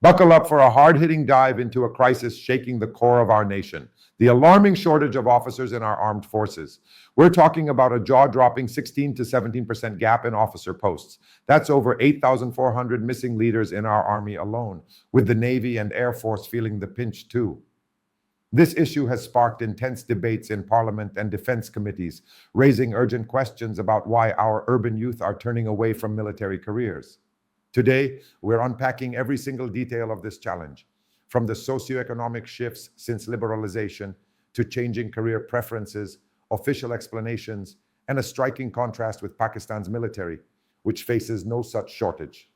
Buckle up for a hard-hitting dive into a crisis shaking the core of our nation, the alarming shortage of officers in our armed forces. We're talking about a jaw-dropping 16 to 17% gap in officer posts. That's over 8,400 missing leaders in our Army alone, with the Navy and Air Force feeling the pinch too. This issue has sparked intense debates in Parliament and defense committees, raising urgent questions about why our urban youth are turning away from military careers. Today, we're unpacking every single detail of this challenge, from the socioeconomic shifts since liberalization to changing career preferences, official explanations, and a striking contrast with Pakistan's military, which faces no such shortage.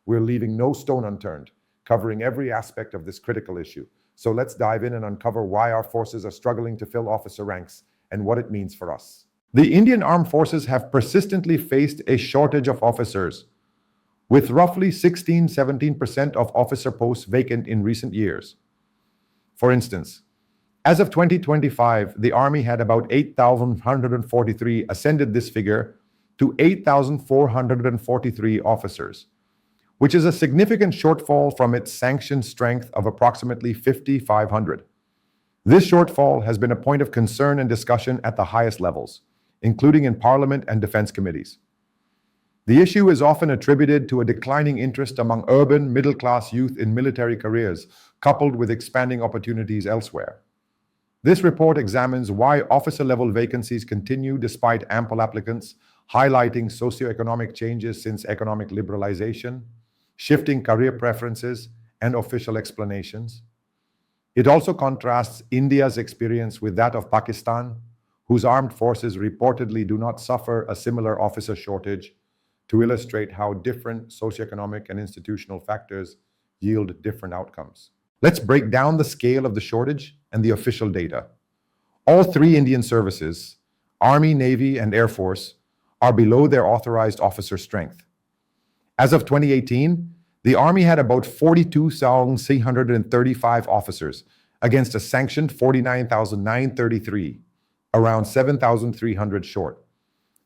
We're leaving no stone unturned, covering every aspect of this critical issue. So let's dive in and uncover why our forces are struggling to fill officer ranks and what it means for us. The Indian Armed Forces have persistently faced a shortage of officers, with roughly 16-17% of officer posts vacant in recent years. For instance, as of 2025, the Army had about 8,143, ascended this figure to 8,443 officers, which is a significant shortfall from its sanctioned strength of approximately 5,500. This shortfall has been a point of concern and discussion at the highest levels, including in Parliament and defense committees. The issue is often attributed to a declining interest among urban, middle-class youth in military careers, coupled with expanding opportunities elsewhere. This report examines why officer-level vacancies continue despite ample applicants, highlighting socioeconomic changes since economic liberalization, shifting career preferences, and official explanations. It also contrasts India's experience with that of Pakistan, whose armed forces reportedly do not suffer a similar officer shortage, to illustrate how different socioeconomic and institutional factors yield different outcomes. Let's break down the scale of the shortage and the official data. All three Indian services, Army, Navy, and Air Force, are below their authorized officer strength. As of 2018, the Army had about 42,335 officers against a sanctioned 49,933, around 7,300 short.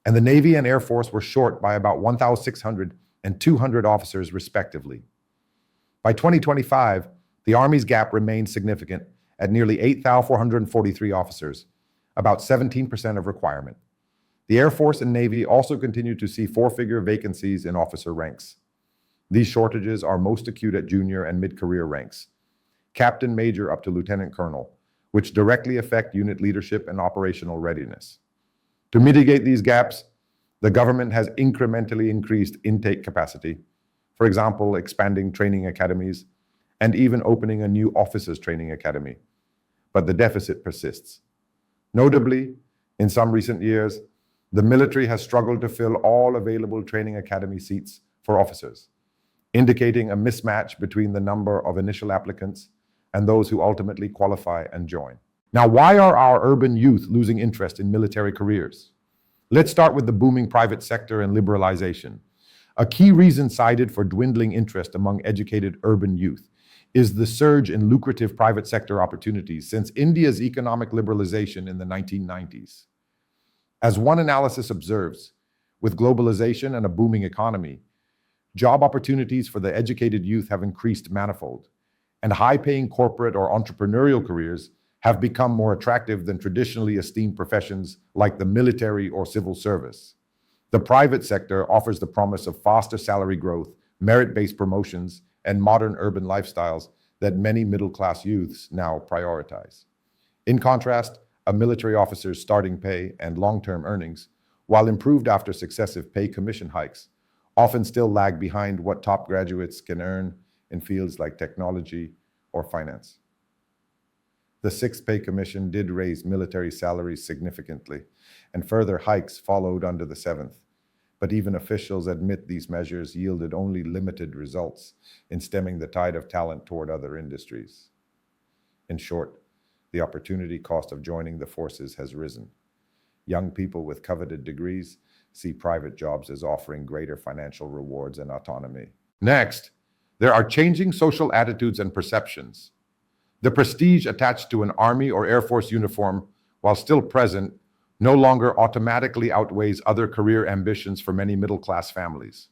And the Navy and Air Force were short by about 1,600 and 200 officers, respectively. By 2025, the Army's gap remained significant at nearly 8,443 officers, about 17% of requirement. The Air Force and Navy also continue to see four-figure vacancies in officer ranks. These shortages are most acute at junior and mid-career ranks, captain, major up to lieutenant colonel, which directly affect unit leadership and operational readiness. To mitigate these gaps, the government has incrementally increased intake capacity, for example, expanding training academies and even opening a new officers training academy. But the deficit persists. Notably, in some recent years, the military has struggled to fill all available training academy seats for officers, indicating a mismatch between the number of initial applicants and those who ultimately qualify and join. Now, why are our urban youth losing interest in military careers? Let's start with the booming private sector and liberalization. A key reason cited for dwindling interest among educated urban youth is the surge in lucrative private sector opportunities since India's economic liberalization in the 1990s. As one analysis observes, with globalization and a booming economy, job opportunities for the educated youth have increased manifold, and high-paying corporate or entrepreneurial careers have become more attractive than traditionally esteemed professions like the military or civil service. The private sector offers the promise of faster salary growth, merit-based promotions, and modern urban lifestyles that many middle-class youths now prioritize. In contrast, a military officer's starting pay and long-term earnings, while improved after successive pay commission hikes, often still lag behind what top graduates can earn in fields like technology or finance. The sixth pay commission did raise military salaries significantly, and further hikes followed under the seventh. But even officials admit these measures yielded only limited results in stemming the tide of talent toward other industries. In short, the opportunity cost of joining the forces has risen. Young people with coveted degrees see private jobs as offering greater financial rewards and autonomy. Next, there are changing social attitudes and perceptions. The prestige attached to an Army or Air Force uniform, while still present, no longer automatically outweighs other career ambitions for many middle-class families.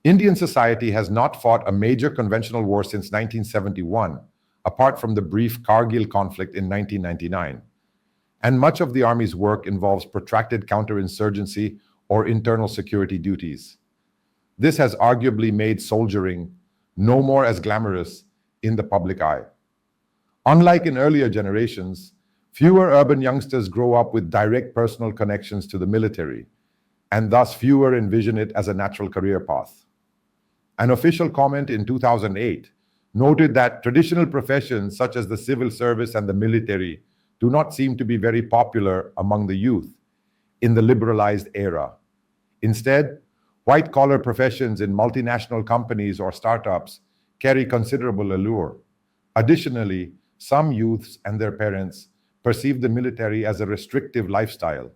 Indian society has not fought a major conventional war since 1971, apart from the brief Kargil conflict in 1999. And much of the Army's work involves protracted counterinsurgency or internal security duties. This has arguably made soldiering no more as glamorous in the public eye. Unlike in earlier generations, fewer urban youngsters grow up with direct personal connections to the military, and thus fewer envision it as a natural career path. An official comment in 2008 noted that traditional professions such as the civil service and the military do not seem to be very popular among the youth in the liberalized era. Instead, white-collar professions in multinational companies or startups carry considerable allure. Additionally, some youths and their parents perceive the military as a restrictive lifestyle,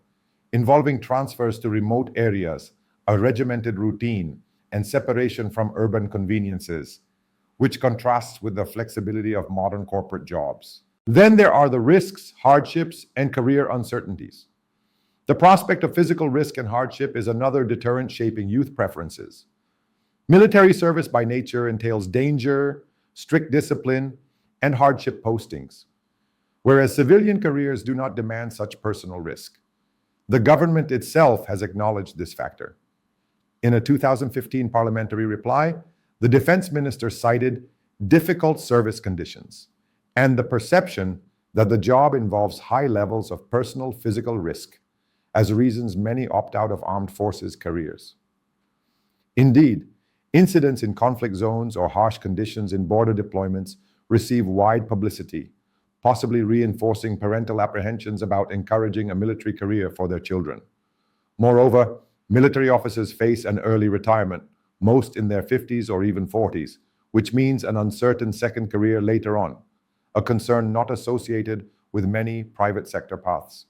involving transfers to remote areas, a regimented routine, and separation from urban conveniences, which contrasts with the flexibility of modern corporate jobs. Then there are the risks, hardships, and career uncertainties. The prospect of physical risk and hardship is another deterrent shaping youth preferences. Military service by nature entails danger, strict discipline, and hardship postings, whereas civilian careers do not demand such personal risk. The government itself has acknowledged this factor. In a 2015 parliamentary reply, the defense minister cited difficult service conditions and the perception that the job involves high levels of personal physical risk as reasons many opt out of armed forces careers. Indeed, incidents in conflict zones or harsh conditions in border deployments receive wide publicity, possibly reinforcing parental apprehensions about encouraging a military career for their children. Moreover, military officers face an early retirement, most in their 50s or even 40s, which means an uncertain second career later on, a concern not associated with many private sector paths.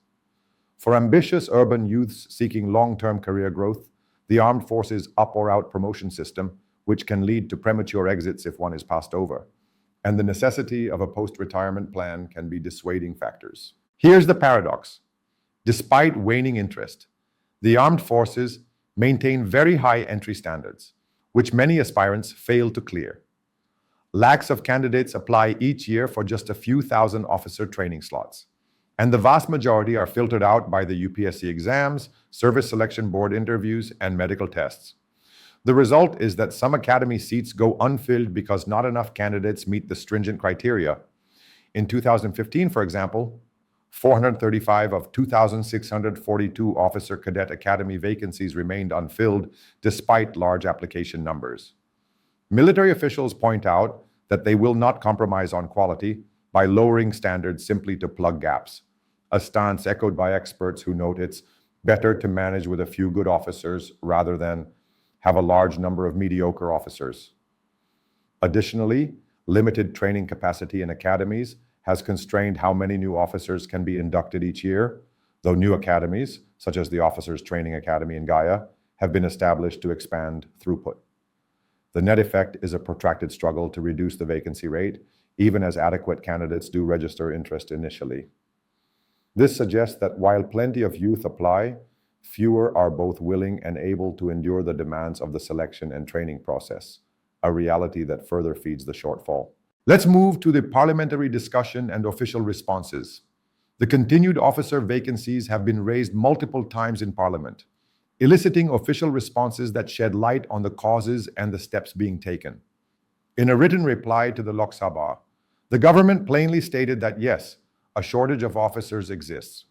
For ambitious urban youths seeking long-term career growth, the armed forces up or out promotion system, which can lead to premature exits if one is passed over, and the necessity of a post-retirement plan can be dissuading factors. Here's the paradox. Despite waning interest, the armed forces maintain very high entry standards, which many aspirants fail to clear. Lakhs of candidates apply each year for just a few thousand officer training slots, and the vast majority are filtered out by the UPSC exams, service selection board interviews, and medical tests. The result is that some academy seats go unfilled because not enough candidates meet the stringent criteria. In 2015, for example, 435 of 2,642 Officer Cadet Academy vacancies remained unfilled despite large application numbers. Military officials point out that they will not compromise on quality by lowering standards simply to plug gaps, a stance echoed by experts who note it's better to manage with a few good officers rather than have a large number of mediocre officers. Additionally, limited training capacity in academies has constrained how many new officers can be inducted each year, though new academies, such as the Officers Training Academy in Gaya, have been established to expand throughput. The net effect is a protracted struggle to reduce the vacancy rate, even as adequate candidates do register interest initially. This suggests that while plenty of youth apply, fewer are both willing and able to endure the demands of the selection and training process, a reality that further feeds the shortfall. Let's move to the parliamentary discussion and official responses. The continued officer vacancies have been raised multiple times in Parliament, eliciting official responses that shed light on the causes and the steps being taken. In a written reply to the Lok Sabha, the government plainly stated that yes, a shortage of officers exists.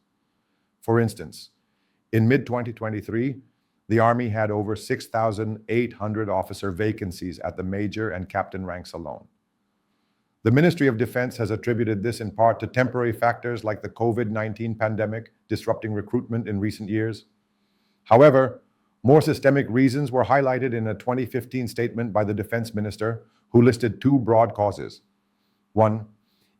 For instance, in mid-2023, the Army had over 6,800 officer vacancies at the major and captain ranks alone. The Ministry of Defense has attributed this in part to temporary factors like the COVID-19 pandemic disrupting recruitment in recent years. However, more systemic reasons were highlighted in a 2015 statement by the Defense Minister, who listed two broad causes. One,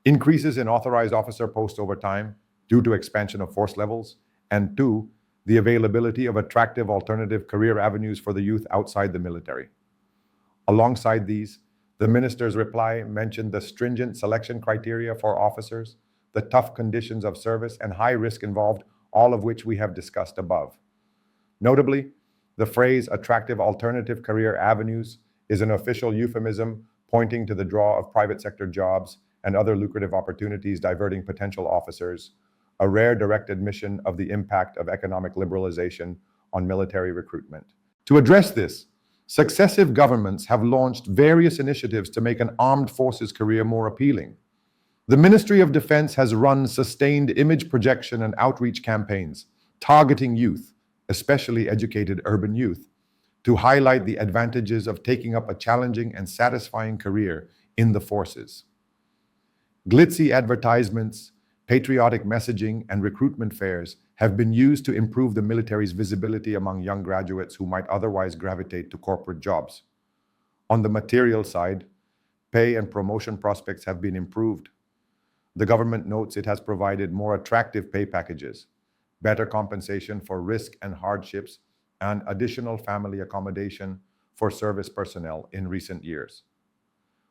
increases in authorized officer posts over time due to expansion of force levels, and two, the availability of attractive alternative career avenues for the youth outside the military. Alongside these, the minister's reply mentioned the stringent selection criteria for officers, the tough conditions of service, and high risk involved, all of which we have discussed above. Notably, The phrase attractive alternative career avenues is an official euphemism pointing to the draw of private sector jobs and other lucrative opportunities diverting potential officers, a rare direct admission of the impact of economic liberalization on military recruitment. To address this, successive governments have launched various initiatives to make an armed forces career more appealing. The Ministry of Defense has run sustained image projection and outreach campaigns targeting youth, especially educated urban youth, to highlight the advantages of taking up a challenging and satisfying career in the forces. Glitzy advertisements, patriotic messaging, and recruitment fairs have been used to improve the military's visibility among young graduates who might otherwise gravitate to corporate jobs. On the material side, pay and promotion prospects have been improved. The government notes it has provided more attractive pay packages, better compensation for risk and hardships, and additional family accommodation for service personnel in recent years.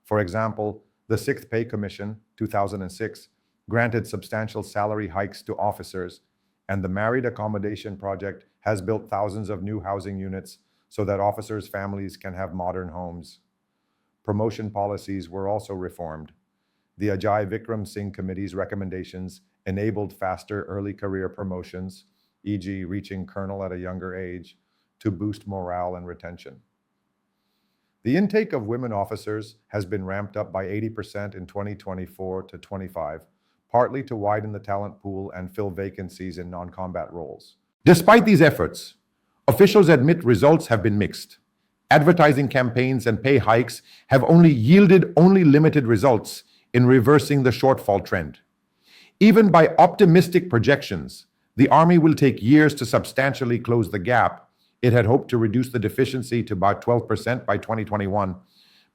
For example, the 6th Pay Commission, 2006, granted substantial salary hikes to officers, and the Married Accommodation Project has built thousands of new housing units so that officers' families can have modern homes. Promotion policies were also reformed. The Ajay Vikram Singh Committee's recommendations enabled faster early career promotions, e.g. reaching colonel at a younger age, to boost morale and retention. The intake of women officers has been ramped up by 80% in 2024 to 25, partly to widen the talent pool and fill vacancies in non-combat roles. Despite these efforts, officials admit results have been mixed. Advertising campaigns and pay hikes have yielded limited results in reversing the shortfall trend. Even by optimistic projections, the Army will take years to substantially close the gap. It had hoped to reduce the deficiency to about 12% by 2021,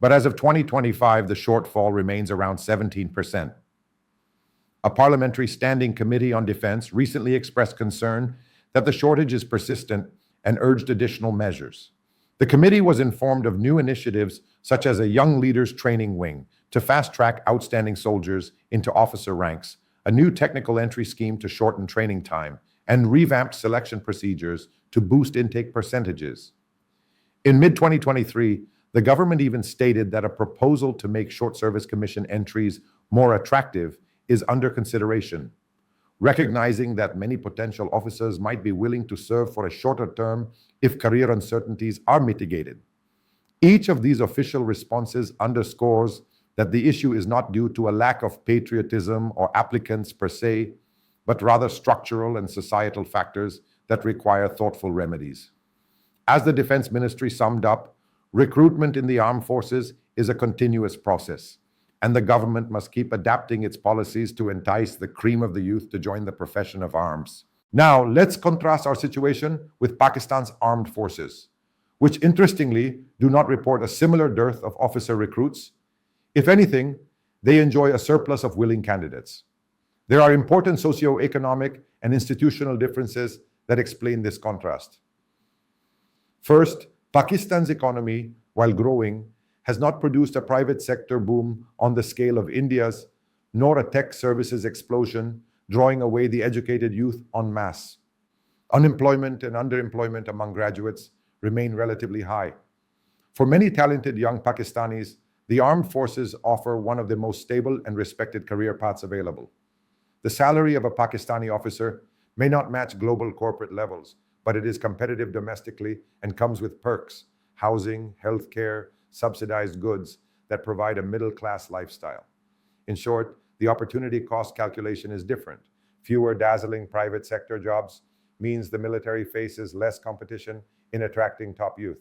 but as of 2025, the shortfall remains around 17%. A Parliamentary Standing Committee on Defense recently expressed concern that the shortage is persistent and urged additional measures. The committee was informed of new initiatives such as a Young Leaders Training Wing to fast-track outstanding soldiers into officer ranks, a new technical entry scheme to shorten training time, and revamped selection procedures to boost intake percentages. In mid-2023, the government even stated that a proposal to make short service commission entries more attractive is under consideration, recognizing that many potential officers might be willing to serve for a shorter term if career uncertainties are mitigated. Each of these official responses underscores that the issue is not due to a lack of patriotism or applicants per se, but rather structural and societal factors that require thoughtful remedies. As the Defense Ministry summed up, recruitment in the armed forces is a continuous process, and the government must keep adapting its policies to entice the cream of the youth to join the profession of arms. Now, let's contrast our situation with Pakistan's armed forces, which interestingly do not report a similar dearth of officer recruits. If anything, they enjoy a surplus of willing candidates. There are important socio-economic and institutional differences that explain this contrast. First, Pakistan's economy, while growing, has not produced a private sector boom on the scale of India's, nor a tech services explosion, drawing away the educated youth en masse. Unemployment and underemployment among graduates remain relatively high. For many talented young Pakistanis, the armed forces offer one of the most stable and respected career paths available. The salary of a Pakistani officer may not match global corporate levels, but it is competitive domestically and comes with perks, housing, healthcare, subsidized goods that provide a middle-class lifestyle. In short, the opportunity cost calculation is different. Fewer dazzling private sector jobs means the military faces less competition in attracting top youth.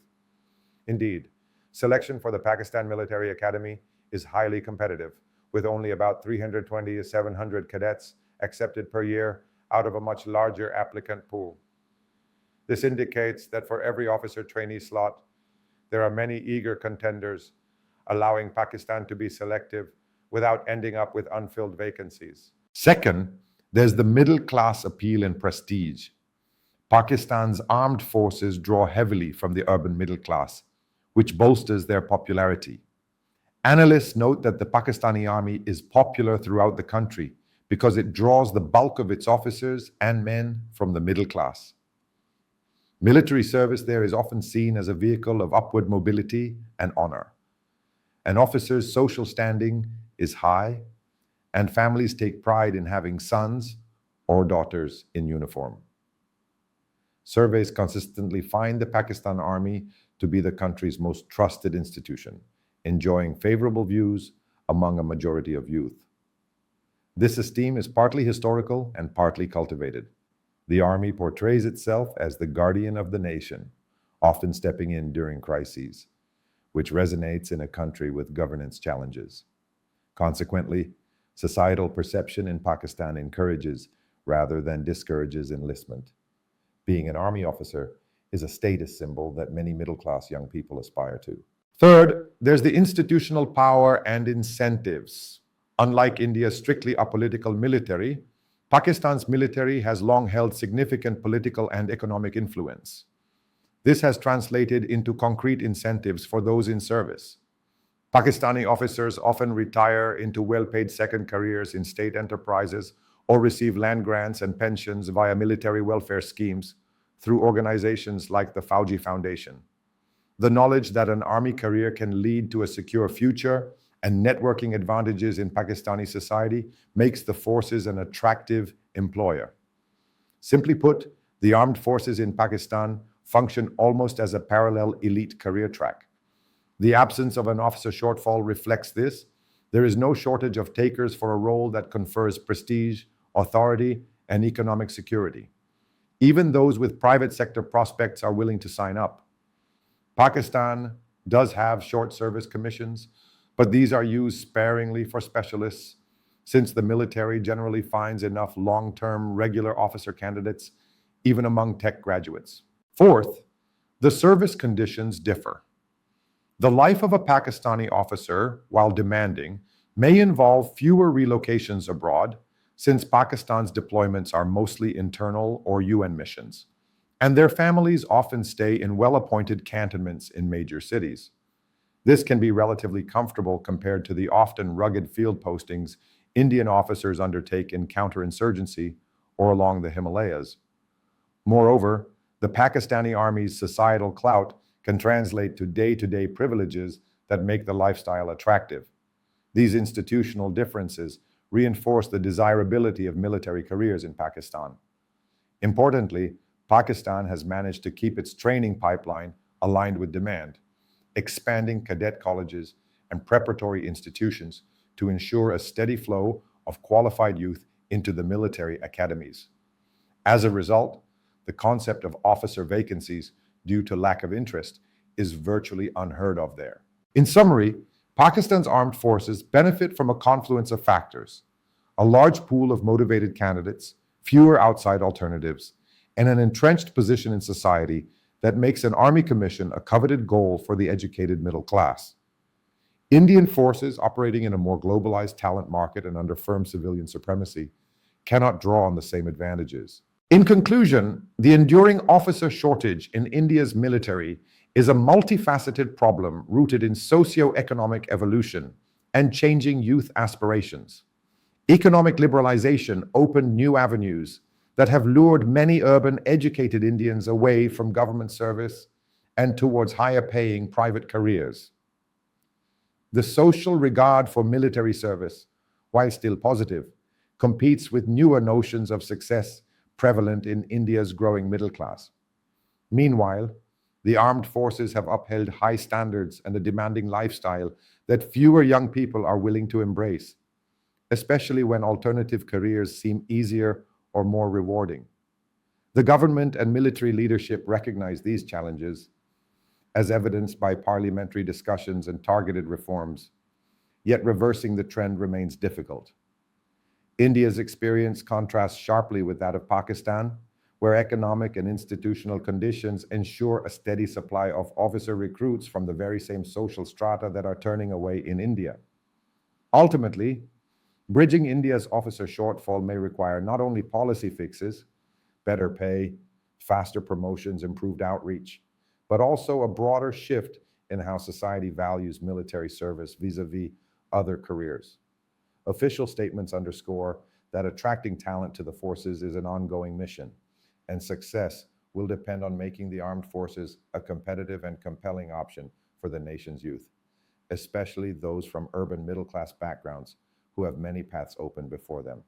Indeed, selection for the Pakistan Military Academy is highly competitive, with only about 320 to 700 cadets accepted per year out of a much larger applicant pool. This indicates that for every officer trainee slot, there are many eager contenders, allowing Pakistan to be selective without ending up with unfilled vacancies. Second, there's the middle class appeal and prestige. Pakistan's armed forces draw heavily from the urban middle class, which bolsters their popularity. Analysts note that the Pakistani army is popular throughout the country because it draws the bulk of its officers and men from the middle class. Military service there is often seen as a vehicle of upward mobility and honor. An officer's social standing is high, and families take pride in having sons or daughters in uniform. Surveys consistently find the Pakistan Army to be the country's most trusted institution, enjoying favorable views among a majority of youth. This esteem is partly historical and partly cultivated. The Army portrays itself as the guardian of the nation, often stepping in during crises, which resonates in a country with governance challenges. Consequently, societal perception in Pakistan encourages rather than discourages enlistment. Being an army officer is a status symbol that many middle-class young people aspire to. Third, there's the institutional power and incentives. Unlike India's strictly apolitical military, Pakistan's military has long held significant political and economic influence. This has translated into concrete incentives for those in service. Pakistani officers often retire into well-paid second careers in state enterprises or receive land grants and pensions via military welfare schemes through organizations like the Fauji Foundation. The knowledge that an army career can lead to a secure future and networking advantages in Pakistani society makes the forces an attractive employer. Simply put, the armed forces in Pakistan function almost as a parallel elite career track. The absence of an officer shortfall reflects this. There is no shortage of takers for a role that confers prestige, authority, and economic security. Even those with private sector prospects are willing to sign up. Pakistan does have short service commissions, but these are used sparingly for specialists, since the military generally finds enough long-term regular officer candidates, even among tech graduates. Fourth, the service conditions differ. The life of a Pakistani officer, while demanding, may involve fewer relocations abroad, since Pakistan's deployments are mostly internal or UN missions, and their families often stay in well-appointed cantonments in major cities. This can be relatively comfortable compared to the often rugged field postings Indian officers undertake in counterinsurgency or along the Himalayas. Moreover, the Pakistani Army's societal clout can translate to day-to-day privileges that make the lifestyle attractive. These institutional differences reinforce the desirability of military careers in Pakistan. Importantly, Pakistan has managed to keep its training pipeline aligned with demand, expanding cadet colleges and preparatory institutions to ensure a steady flow of qualified youth into the military academies. As a result, the concept of officer vacancies due to lack of interest is virtually unheard of there. In summary, Pakistan's armed forces benefit from a confluence of factors: a large pool of motivated candidates, fewer outside alternatives, and an entrenched position in society that makes an army commission a coveted goal for the educated middle class. Indian forces operating in a more globalized talent market and under firm civilian supremacy cannot draw on the same advantages. In conclusion, the enduring officer shortage in India's military is a multifaceted problem rooted in socio-economic evolution and changing youth aspirations. Economic liberalization opened new avenues that have lured many urban, educated Indians away from government service and towards higher-paying private careers. The social regard for military service, while still positive, competes with newer notions of success prevalent in India's growing middle class. Meanwhile, the armed forces have upheld high standards and a demanding lifestyle that fewer young people are willing to embrace, especially when alternative careers seem easier or more rewarding. The government and military leadership recognize these challenges, as evidenced by parliamentary discussions and targeted reforms, yet reversing the trend remains difficult. India's experience contrasts sharply with that of Pakistan, where economic and institutional conditions ensure a steady supply of officer recruits from the very same social strata that are turning away in India. Ultimately, bridging India's officer shortfall may require not only policy fixes, better pay, faster promotions, improved outreach, but also a broader shift in how society values military service vis-a-vis other careers. Official statements underscore that attracting talent to the forces is an ongoing mission, and success will depend on making the armed forces a competitive and compelling option for the nation's youth, especially those from urban middle-class backgrounds who have many paths open before them.